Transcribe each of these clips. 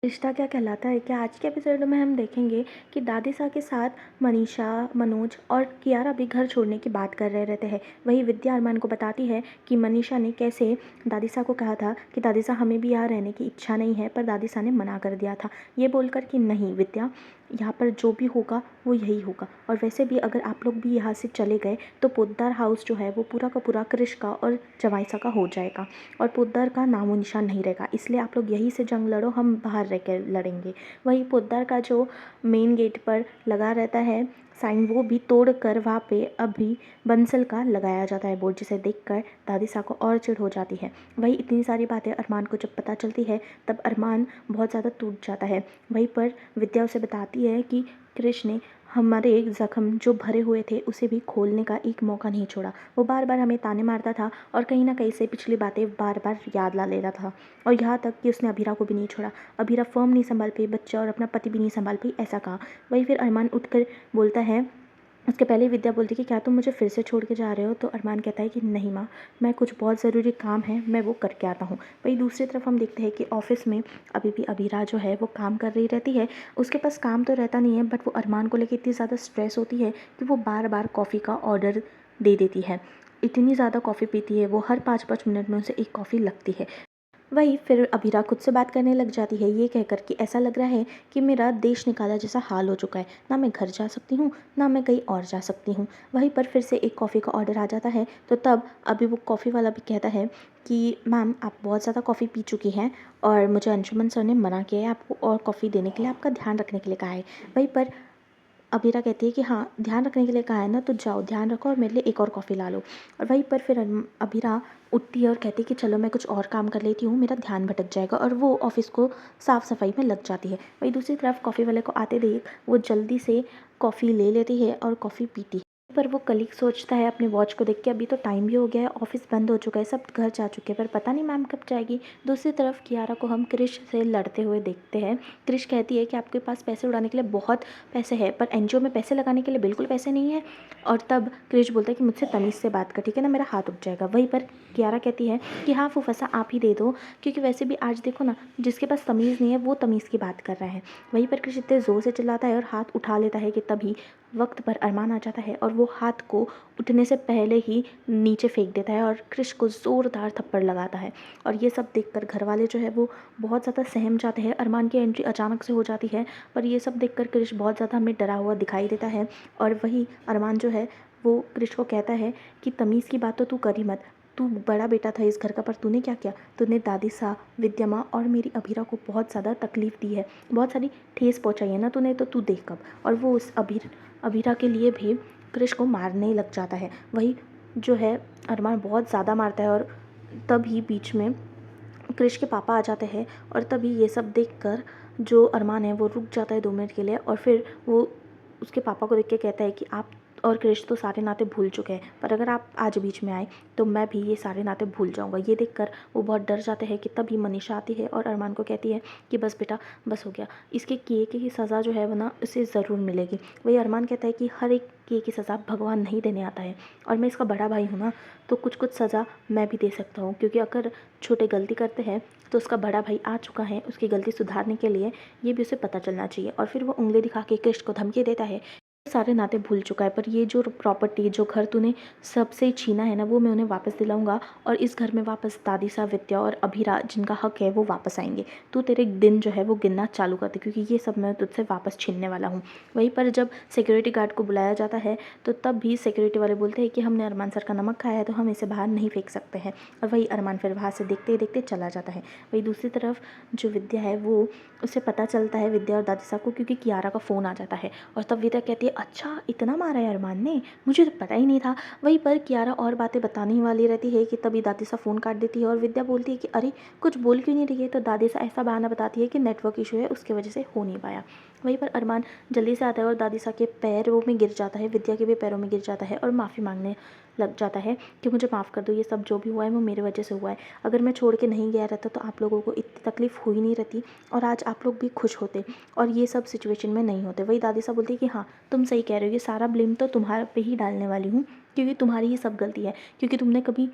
रिश्ता क्या कहलाता है क्या आज के एपिसोड में हम देखेंगे कि दादिसा के साथ मनीषा, मनोज और कियारा भी घर छोड़ने की बात कर रहे रहते हैं। वही विद्या अरमान को बताती है कि मनीषा ने कैसे दादिसा को कहा था कि दादिसा हमें भी यहाँ रहने की इच्छा नहीं है, पर दादिसा ने मना कर दिया था ये बोलकर कि नहीं विद्या, यहाँ पर जो भी होगा वो यही होगा, और वैसे भी अगर आप लोग भी यहाँ से चले गए तो पोद्दार हाउस जो है वो पूरा का पूरा कृष का और जवाइसा का हो जाएगा और पोद्दार का नामो निशान नहीं रहेगा। इसलिए आप लोग यहीं से जंग लड़ो, हम बाहर रह कर लड़ेंगे। वही पोद्दार का जो मेन गेट पर लगा रहता है साइन, वो भी तोड़ कर वहाँ पे अभी बंसल का लगाया जाता है बोर्ड, जिसे देखकर दादिसा को और चिढ़ हो जाती है। वही इतनी सारी बातें अरमान को जब पता चलती है तब अरमान बहुत ज़्यादा टूट जाता है। वहीं पर विद्या उसे बताती है कि कृष ने हमारे ज़ख्म जो भरे हुए थे उसे भी खोलने का एक मौका नहीं छोड़ा। वो बार बार हमें ताने मारता था और कहीं ना कहीं से पिछली बातें बार बार याद ला ले रहा था, और यहाँ तक कि उसने अभीरा को भी नहीं छोड़ा। अभीरा फर्म नहीं संभाल पाई, बच्चा और अपना पति भी नहीं संभाल पाई, ऐसा कहा। वही फिर अरमान उठकर बोलता है, उसके पहले विद्या बोलती कि क्या तुम मुझे फिर से छोड़ के जा रहे हो, तो अरमान कहता है कि नहीं माँ, मैं कुछ बहुत ज़रूरी काम है, मैं वो करके आता हूँ। वहीं दूसरी तरफ हम देखते हैं कि ऑफिस में अभी भी अभीरा जो है वो काम कर रही रहती है। उसके पास काम तो रहता नहीं है, बट वो अरमान को लेकर इतनी ज़्यादा स्ट्रेस होती है कि वो बार बार कॉफ़ी का ऑर्डर दे देती है। इतनी ज़्यादा कॉफ़ी पीती है वो, हर 5-5 मिनट में उसे एक कॉफ़ी लगती है। वही फिर अभीरा खुद से बात करने लग जाती है, ये कहकर कि ऐसा लग रहा है कि मेरा देश निकाला जैसा हाल हो चुका है, ना मैं घर जा सकती हूँ ना मैं कहीं और जा सकती हूँ। वहीं पर फिर से एक कॉफ़ी का ऑर्डर आ जाता है, तो तब अभी वो कॉफ़ी वाला भी कहता है कि मैम आप बहुत ज़्यादा कॉफ़ी पी चुकी हैं और मुझे अंशुमन सर ने मना किया है आपको और कॉफ़ी देने के लिए, आपका ध्यान रखने के लिए कहा है। वहीं पर अभीरा कहती है कि हाँ ध्यान रखने के लिए कहा है ना, तो जाओ ध्यान रखो और मेरे लिए एक और कॉफ़ी ला लो। और वहीं पर फिर अभीरा उठती है और कहती है कि चलो मैं कुछ और काम कर लेती हूँ, मेरा ध्यान भटक जाएगा, और वो ऑफिस को साफ़ सफाई में लग जाती है। वहीं दूसरी तरफ कॉफ़ी वाले को आते देख वो जल्दी से कॉफ़ी ले लेती है और कॉफ़ी पीती है। पर वो कलीग सोचता है अपने वॉच को देख के, अभी तो टाइम भी हो गया है, ऑफिस बंद हो चुका है, सब घर जा चुके हैं, पर पता नहीं मैम कब जाएगी। दूसरी तरफ कियारा को हम क्रिश से लड़ते हुए देखते हैं। क्रिश कहती है कि आपके पास पैसे उड़ाने के लिए बहुत पैसे हैं, पर एनजीओ में पैसे लगाने के लिए बिल्कुल पैसे नहीं है। और तब क्रिश बोलता है कि मुझसे तमीज़ से बात कर, ठीक है ना, मेरा हाथ उठ जाएगा। वहीं पर कियारा कहती है कि हाँ फूफसा आप ही दे दो, क्योंकि वैसे भी आज देखो ना, जिसके पास तमीज़ नहीं है वो तमीज़ की बात कर रहा है। वहीं पर क्रिश इतने ज़ोर से चिल्लाता है और हाथ उठा लेता है कि तभी वक्त पर अरमान आ जाता है और वो हाथ को उठने से पहले ही नीचे फेंक देता है और क्रिश को ज़ोरदार थप्पड़ लगाता है। और ये सब देखकर घर वाले जो है वो बहुत ज़्यादा सहम जाते हैं। अरमान की एंट्री अचानक से हो जाती है, पर ये सब देखकर क्रिश बहुत ज़्यादा हमें डरा हुआ दिखाई देता है। और वही अरमान जो है वो क्रिश को कहता है कि तमीज़ की बात तो तू कर ही मत, तू बड़ा बेटा था इस घर का, पर तूने क्या किया, तूने दादी सा, विद्या माँ और मेरी अभीरा को बहुत ज़्यादा तकलीफ़ दी है, बहुत सारी ठेस पहुँचाई है ना तूने, तो तू देख कब। और वो उस अभीरा के लिए भी क्रिश को मारने लग जाता है। वही जो है अरमान बहुत ज़्यादा मारता है, और तभी बीच में क्रिश के पापा आ जाते हैं। और तभी ये सब देखकर जो अरमान है वो रुक जाता है 2 मिनट के लिए, और फिर वो उसके पापा को देख के कहता है कि आप और क्रिश तो सारे नाते भूल चुके हैं, पर अगर आप आज बीच में आए तो मैं भी ये सारे नाते भूल जाऊंगा। ये देखकर वो बहुत डर जाते हैं कि तभी मनीषा आती है और अरमान को कहती है कि बस बेटा बस हो गया, इसके किए की सज़ा जो है वो ना उसे ज़रूर मिलेगी। वही अरमान कहता है कि हर एक किए की सज़ा भगवान नहीं देने आता है, और मैं इसका बड़ा भाई हूँ ना, तो कुछ कुछ सज़ा मैं भी दे सकता हूँ, क्योंकि अगर छोटे गलती करते हैं तो उसका बड़ा भाई आ चुका है उसकी गलती सुधारने के लिए, ये भी उसे पता चलना चाहिए। और फिर वो उंगली दिखा के कृष्ण को धमकी देता है, सारे नाते भूल चुका है, पर ये जो प्रॉपर्टी जो घर तूने सबसे छीना है ना, वो मैं उन्हें वापस दिलाऊंगा, और इस घर में वापस दादी सा, विद्या और अभीरा जिनका हक है वो वापस आएंगे। तू तेरे दिन जो है वो गिनना चालू कर दे, क्योंकि ये सब मैं तुझसे वापस छीनने वाला हूँ। वहीं पर जब सिक्योरिटी गार्ड को बुलाया जाता है तो तब भी सिक्योरिटी वाले बोलते हैं कि हमने अरमान सर का नमक खाया है तो हम इसे बाहर नहीं फेंक सकते हैं। और वही अरमान फिर वहाँ से देखते ही देखते चला जाता है। वही दूसरी तरफ जो विद्या है वो, उसे पता चलता है विद्या और दादी साहब को, क्योंकि कियारा का फ़ोन आ जाता है। और तब विद्या कहती है अच्छा इतना मारा है अरमान ने, मुझे तो पता ही नहीं था। वहीं पर कियारा और बातें बताने ही वाली रहती है कि तभी दादी सा फ़ोन काट देती है और विद्या बोलती है कि अरे कुछ बोल क्यों नहीं रही है, तो दादी सा ऐसा बहाना बताती है कि नेटवर्क इशू है उसकी वजह से हो नहीं पाया। वहीं पर अरमान जल्दी से आता है और दादी सा के पैरों में गिर जाता है, विद्या के भी पैरों में गिर जाता है और माफ़ी मांगने लग जाता है कि मुझे माफ़ कर दो, ये सब जो भी हुआ है वो मेरे वजह से हुआ है, अगर मैं छोड़ के नहीं गया रहता तो आप लोगों को इतनी तकलीफ़ हुई नहीं रहती और आज आप लोग भी खुश होते और ये सब सिचुएशन में नहीं होते। वही दादी साहब बोलती है कि हाँ तुम सही कह रहे हो, ये सारा ब्लेम तो तुम्हारे पे ही डालने वाली हूँ, क्योंकि तुम्हारी ही सब गलती है, क्योंकि तुमने कभी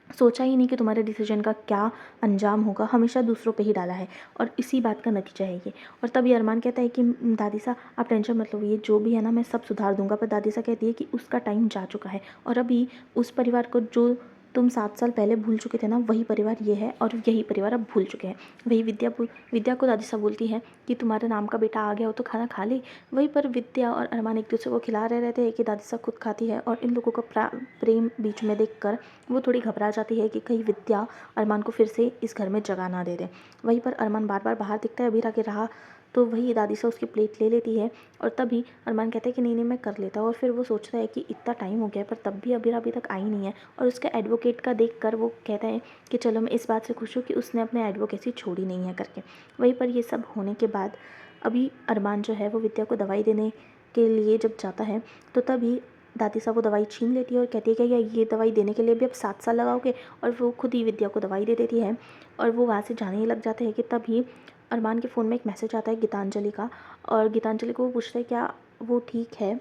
सोचा ही नहीं कि तुम्हारे डिसीजन का क्या अंजाम होगा, हमेशा दूसरों पे ही डाला है और इसी बात का नतीजा है ये। और तभी अरमान कहता है कि दादी सा आप टेंशन मत लो, ये जो भी है ना मैं सब सुधार दूंगा। पर दादी सा कहती है कि उसका टाइम जा चुका है और अभी उस परिवार को जो तुम 7 साल पहले भूल चुके थे ना, वही परिवार ये है और यही परिवार अब भूल चुके हैं। वही विद्या को दादी सा बोलती है कि तुम्हारे नाम का बेटा आ गया हो तो खाना खा ले। वहीं पर विद्या और अरमान एक दूसरे को खिला रहे रहते हैं कि दादी सा खुद खाती है और इन लोगों का प्रेम बीच में देखकर वो थोड़ी घबरा जाती है कि कहीं विद्या अरमान को फिर से इस घर में जगह ना दे दे। वहीं पर अरमान बार बार बाहर दिखता है अभीरा के रहा, तो वही दादी से उसकी प्लेट ले लेती है और तभी अरमान कहता है कि नहीं नहीं मैं कर लेता हूँ। और फिर वो सोचता है कि इतना टाइम हो गया है पर तब भी अभीरा अभी तक आई नहीं है। और उसके एडवोकेट का देख कर वो कहता है कि चलो मैं इस बात से खुश हूँ कि उसने अपने एडवोकेसी छोड़ी नहीं है करके। वहीं पर ये सब होने के बाद अभी अरमान जो है वो विद्या को दवाई देने के लिए जब जाता है तो तभी दादी साहब वो दवाई छीन लेती है और कहती है कि ये दवाई देने के लिए भी अब 7 साल लगाओगे। और वो खुद ही विद्या को दवाई दे देती है और वो वहाँ से जाने ही लग जाते हैं कि तभी अरमान के फ़ोन में एक मैसेज आता है गीतांजलि का। और गीतांजलि को वो पूछता है क्या वो ठीक है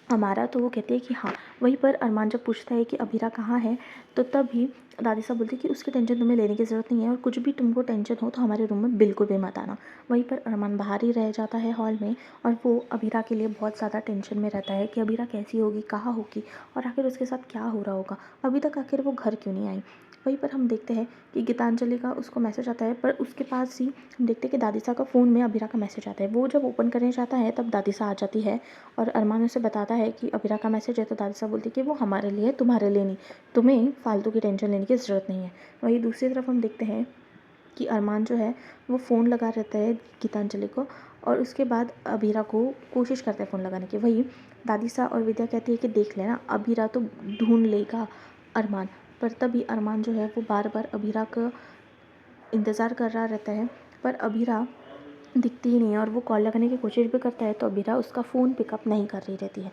हमारा, तो वो कहती है कि हाँ। वहीं पर अरमान जब पूछता है कि अभीरा कहाँ है तो तभी दादी साहब बोलती है कि उसकी टेंशन तुम्हें लेने की ज़रूरत नहीं है और कुछ भी तुमको टेंशन हो तो हमारे रूम में बिल्कुल भी मत आना। वहीं पर अरमान बाहर ही रह जाता है हॉल में और वो अभीरा के लिए बहुत ज़्यादा टेंशन में रहता है कि अभीरा कैसी होगी, कहाँ होगी और आखिर उसके साथ क्या हो रहा होगा, अभी तक आखिर वो घर क्यों नहीं आई। वहीं पर हम देखते हैं कि गीतांजलि का उसको मैसेज आता है पर उसके पास ही हम देखते हैं कि दादी साहब का फ़ोन में अभीरा का मैसेज आता है। वो जब ओपन करने जाता है तब दादी साहब आ जाती है और अरमान उसे बताता है कि अभीरा का मैसेज है। तो दादी साहब बोलती है कि वो हमारे लिए, तुम्हारे लिए नहीं, तुम्हें फालतू की टेंशन लेने की ज़रूरत नहीं है। वहीं दूसरी तरफ हम देखते हैं कि अरमान जो है वो फ़ोन लगा रहता है गीतांजलि को और उसके बाद अभीरा को कोशिश करता है फ़ोन लगाने की। वहीं दादी सा और विद्या कहती है कि देख लेना अभीरा तो ढूंढ लेगा अरमान। पर तभी अरमान जो है वो बार बार अभीरा का इंतज़ार कर रहा रहता है पर अभीरा दिखती ही नहीं है और वो कॉल लगाने की कोशिश भी करता है तो अभीरा उसका फ़ोन पिकअप नहीं कर रही रहती है।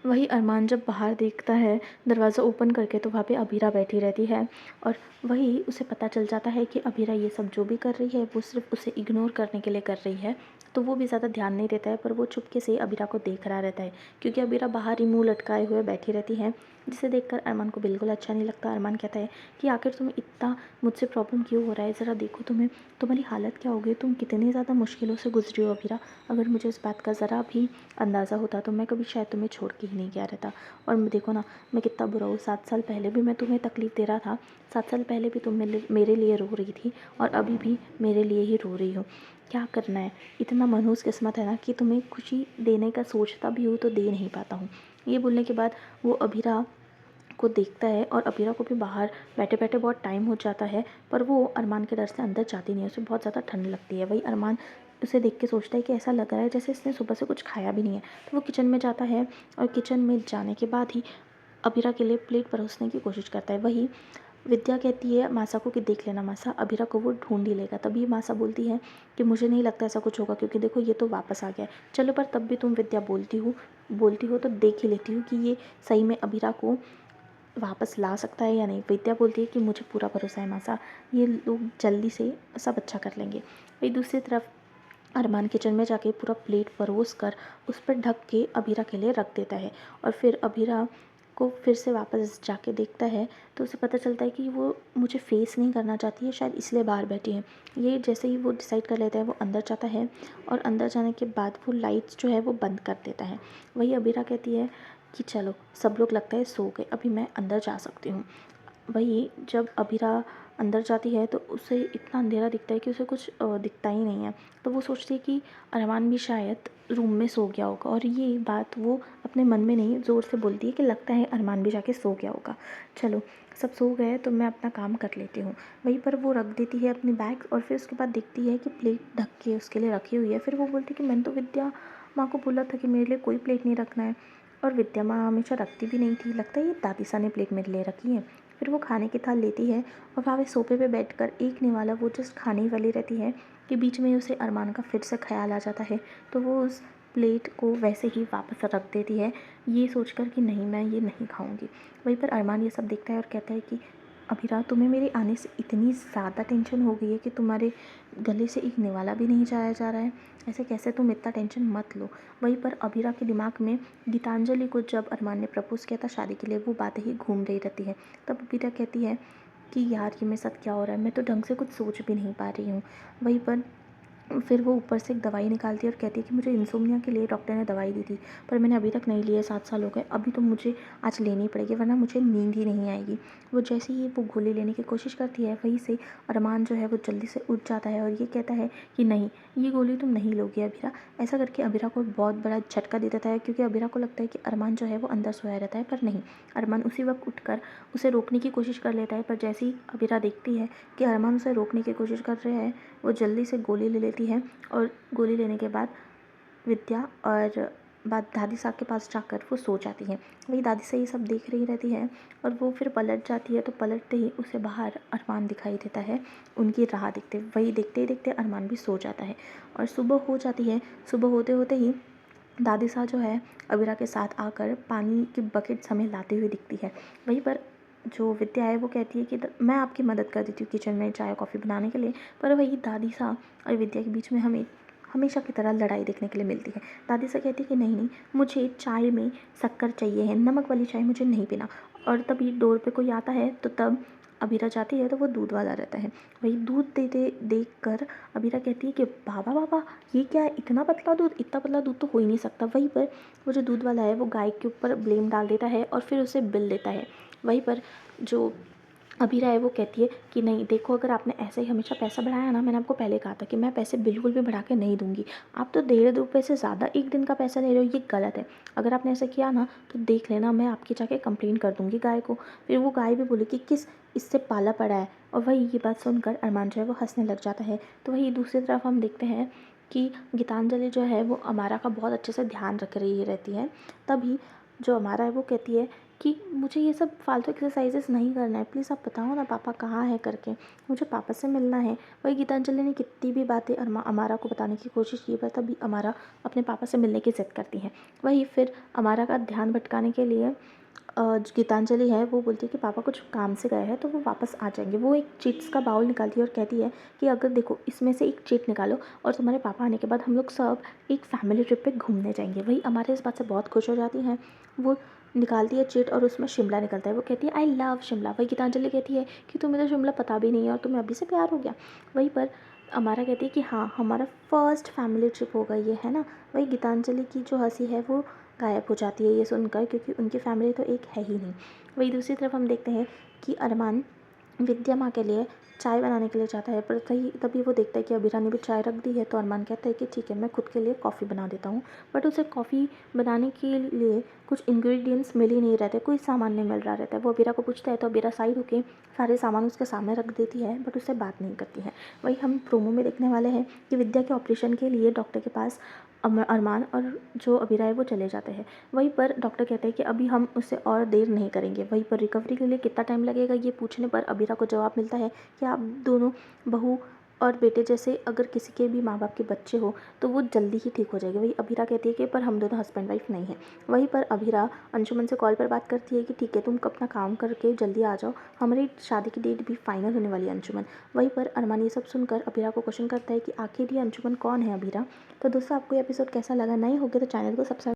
वही अरमान जब बाहर देखता है दरवाज़ा ओपन करके तो वहाँ पे अभीरा बैठी रहती है और वही उसे पता चल जाता है कि अभीरा ये सब जो भी कर रही है वो सिर्फ उसे इग्नोर करने के लिए कर रही है। तो वो भी ज़्यादा ध्यान नहीं देता है पर वो चुपके से अभीरा को देख रहा रहता है क्योंकि अभीरा बाहर ही मुँह लटकाए हुए बैठी रहती है, जिसे देखकर अरमान को बिल्कुल अच्छा नहीं लगता। अरमान कहता है कि आखिर तुम्हें इतना मुझसे प्रॉब्लम क्यों हो रहा है, ज़रा देखो तुम्हारी हालत क्या हो गई, तुम कितनी ज़्यादा मुश्किलों से गुजरी हो अभीरा। अगर मुझे इस बात का ज़रा भी अंदाज़ा होता तो मैं कभी शायद तुम्हें छोड़ के ही नहीं गया रहता। और देखो ना मैं कितना बुरा हूँ, 7 साल पहले भी मैं तुम्हें तकलीफ़ दे रहा था, 7 साल पहले भी तुम मेरे लिए रो रही थी और अभी भी मेरे लिए ही रो रही हो। क्या करना है, इतना मनहूस किस्मत है ना कि तुम्हें खुशी देने का सोचता भी हूँ तो दे नहीं पाता हूँ। ये बोलने के बाद वो अभीरा को देखता है और अभीरा को भी बाहर बैठे बैठे बहुत टाइम हो जाता है पर वो अरमान के डर से अंदर जाती नहीं है, उसे बहुत ज़्यादा ठंड लगती है। वही अरमान उसे देख के सोचता है कि ऐसा लग रहा है जैसे इसने सुबह से कुछ खाया भी नहीं है। तो वो किचन में जाता है और किचन में जाने के बाद ही अभीरा के लिए प्लेट परोसने की कोशिश करता है। वही विद्या कहती है मासा को कि देख लेना मासा, अभीरा को वो ढूंढ ही लेगा। तभी मासा बोलती है कि मुझे नहीं लगता ऐसा कुछ होगा क्योंकि देखो ये तो वापस आ गया है। चलो पर तब भी तुम विद्या बोलती हो तो देख ही लेती हूँ कि ये सही में अभीरा को वापस ला सकता है या नहीं। विद्या बोलती है कि मुझे पूरा भरोसा है मासा, ये लोग जल्दी से सब अच्छा कर लेंगे। वही दूसरी तरफ अरमान किचन में जाके पूरा प्लेट परोस कर उस पर ढक के अभीरा के लिए रख देता है और फिर अभीरा को फिर से वापस जाके देखता है तो उसे पता चलता है कि वो मुझे फेस नहीं करना चाहती है, शायद इसलिए बाहर बैठी है। ये जैसे ही वो डिसाइड कर लेता है वो अंदर जाता है और अंदर जाने के बाद वो लाइट्स जो है वो बंद कर देता है। वही अभीरा कहती है कि चलो सब लोग लगता है सो गए, अभी मैं अंदर जा सकती हूँ। वही जब अभीरा अंदर जाती है तो उसे इतना अंधेरा दिखता है कि उसे कुछ दिखता ही नहीं है। तो वो सोचती है कि अरमान भी शायद रूम में सो गया होगा और ये बात वो अपने मन में नहीं ज़ोर से बोलती है कि लगता है अरमान भी जाके सो गया होगा, चलो सब सो गए तो मैं अपना काम कर लेती हूँ। वहीं पर वो रख देती है अपनी बैग और फिर उसके बाद देखती है कि प्लेट ढक के उसके लिए रखी हुई है। फिर वो बोलती है कि मैंने तो विद्या माँ को बोला था कि मेरे लिए कोई प्लेट नहीं रखना है और विद्या माँ हमेशा रखती भी नहीं थी, लगता है ये दादी सा ने प्लेट मेरे लिए रखी है। फिर वो खाने की थाल लेती है और वहाँ पे सोफे पे बैठकर एक निवाला वो जस्ट खाने ही वाली रहती है कि बीच में उसे अरमान का फिर से ख्याल आ जाता है। तो वो उस प्लेट को वैसे ही वापस रख देती है ये सोचकर कि नहीं मैं ये नहीं खाऊंगी। वहीं पर अरमान ये सब देखता है और कहता है कि अभिरा तुम्हें मेरे आने से इतनी ज़्यादा टेंशन हो गई है कि तुम्हारे गले से एक निवाला भी नहीं जाया जा रहा है, ऐसे कैसे, तुम इतना टेंशन मत लो। वहीं पर अभिरा के दिमाग में गीतांजलि को जब अरमान ने प्रपोज़ किया था शादी के लिए वो बातें ही घूम रही रहती है। तब अभिरा कहती है कि यार ये मेरे साथ क्या हो रहा है, मैं तो ढंग से कुछ सोच भी नहीं पा रही हूँ। वहीं पर फिर वो ऊपर से एक दवाई निकालती है और कहती है कि मुझे इंसोम्निया के लिए डॉक्टर ने दवाई दी थी, पर मैंने अभी तक नहीं ली है, 7 साल हो गए, अभी तो मुझे आज लेनी पड़ेगी वरना मुझे नींद ही नहीं आएगी। वो जैसे ही वो गोली लेने की कोशिश करती है, वहीं से अरमान जो है वो जल्दी से उठ जाता है और ये कहता है कि नहीं, ये गोली तुम नहीं लोगे अबीरा। ऐसा करके अबीरा को बहुत बड़ा झटका दे देता है, क्योंकि अबीरा को लगता है कि अरमान जो है वो अंदर सोया रहता है, पर नहीं, अरमान उसी वक्त उठकर उसे रोकने की कोशिश कर लेता है। पर जैसे ही अबीरा देखती है कि अरमान उसे रोकने की कोशिश कर रहे हैं, वो जल्दी से गोली ले लेती है और गोली लेने के बाद विद्या और बाद दादी साहब के पास जाकर वो सो जाती है। वही दादी से ये सब देख रही रहती है और वो फिर पलट जाती है, तो पलटते ही उसे बाहर अरमान दिखाई देता है उनकी राह देखते। वही देखते ही देखते अरमान भी सो जाता है और सुबह हो जाती है। सुबह होते होते ही दादी साहब जो है अबीरा के साथ आकर पानी की बकेट हमें लाते हुए दिखती है। वहीं पर जो विद्या है वो कहती है कि मैं आपकी मदद कर देती हूँ किचन में चाय कॉफ़ी बनाने के लिए। पर वही दादी साहब और विद्या के बीच में हमें हमेशा की तरह लड़ाई देखने के लिए मिलती है। दादी से कहती है कि नहीं नहीं, मुझे चाय में शक्कर चाहिए है, नमक वाली चाय मुझे नहीं पीना। और तभी डोर पे कोई आता है, तो तब अबीरा जाती है तो वो दूध वाला रहता है। वही दूध देते देख कर अबीरा कहती है कि बाबा बाबा, ये क्या है, इतना पतला दूध, इतना पतला दूध तो हो ही नहीं सकता। वहीं पर वो जो दूध वाला है वो गाय के ऊपर ब्लेम डाल देता है और फिर उसे बिल देता है। वहीं पर जो अबीरा है वो कहती है कि नहीं देखो, अगर आपने ऐसे ही हमेशा पैसा बढ़ाया ना, मैंने आपको पहले कहा था कि मैं पैसे बिल्कुल भी बढ़ा के नहीं दूंगी। आप तो 1.5 रुपये से ज़्यादा एक दिन का पैसा ले रहे हो, ये गलत है। अगर आपने ऐसा किया ना तो देख लेना, मैं आपकी जाके कंप्लेन कर दूंगी गाय को। फिर वो गाय भी बोली कि किस इससे पाला पड़ा है। और वही ये बात सुनकर अरमान जो है वो हंसने लग जाता है। तो वही दूसरी तरफ हम देखते हैं कि गीतांजलि जो है वो अमारा का बहुत अच्छे से ध्यान रख रही रहती है। तभी जो अमारा है वो कहती है कि मुझे ये सब फालतू एक्सरसाइजेस नहीं करना है, प्लीज़ आप बताओ ना पापा कहाँ है करके, मुझे पापा से मिलना है। वही गीतांजलि ने कितनी भी बातें अमारा को बताने की कोशिश की, पर तभी अमारा अपने पापा से मिलने की ज़िद करती है। वही फिर अमारा का ध्यान भटकाने के लिए जो गीतांजलि है वो बोलती है कि पापा कुछ काम से गए हैं तो वो वापस आ जाएंगे। वो एक चिट्स का बाउल निकालती है और कहती है कि अगर देखो इसमें से एक चिट निकालो और तुम्हारे पापा आने के बाद हम लोग सब एक फैमिली ट्रिप पे घूमने जाएंगे। वही हमारे इस बात से बहुत खुश हो जाती हैं। वो निकालती है चिट और उसमें शिमला निकलता है। वो कहती है आई लव शिमला। वही गीतांजलि कहती है कि तुम्हें तो शिमला पता भी नहीं है और तुम्हें अभी से प्यार हो गया। वहीं पर अमारा कहती है कि हाँ, हमारा फर्स्ट फैमिली ट्रिप होगा ये, है ना। वही गीतांजलि की जो हंसी है वो गायब हो जाती है ये सुनकर, क्योंकि उनकी फैमिली तो एक है ही नहीं। वही दूसरी तरफ हम देखते हैं कि अरमान विद्या माँ के लिए चाय बनाने के लिए जाता है, पर तभी वो देखता है कि अबीरा ने भी चाय रख दी है। तो अरमान कहता है कि ठीक है, मैं खुद के लिए कॉफ़ी बना देता हूँ। बट उसे कॉफ़ी बनाने के लिए कुछ इंग्रेडिएंट्स मिल ही नहीं रहते, कोई सामान नहीं मिल रहा रहता है। वो अबीरा को पूछता है तो अबीरा साइड होके सारे सामान उसके सामने रख देती है, बट उससे बात नहीं करती है। वही हम प्रोमो में देखने वाले हैं कि विद्या के ऑपरेशन के लिए डॉक्टर के पास अरमान और जो अबीरा है वो चले जाते हैं। वहीं पर डॉक्टर कहते हैं कि अभी हम उससे और देर नहीं करेंगे। वहीं पर रिकवरी के लिए कितना टाइम लगेगा ये पूछने पर अबीरा को जवाब मिलता है कि आप दोनों बहू और बेटे जैसे अगर किसी के भी माँ बाप के बच्चे हो तो वो जल्दी ही ठीक हो जाएगी। वही अबीरा कहती है कि पर हम दोनों हस्बैंड वाइफ नहीं हैं। वहीं पर अबीरा अंशुमन से कॉल पर बात करती है कि ठीक है, तुम अपना काम करके जल्दी आ जाओ, हमारी शादी की डेट भी फाइनल होने वाली है अंशुमन। वहीं पर अरमान ये सब सुनकर अबीरा को क्वेश्चन करता है कि आखिर ये अंशुमन कौन है अबीरा। तो दोस्तों, आपको ये एपिसोड कैसा लगा? नहीं होगा तो चैनल को सब्सक्राइब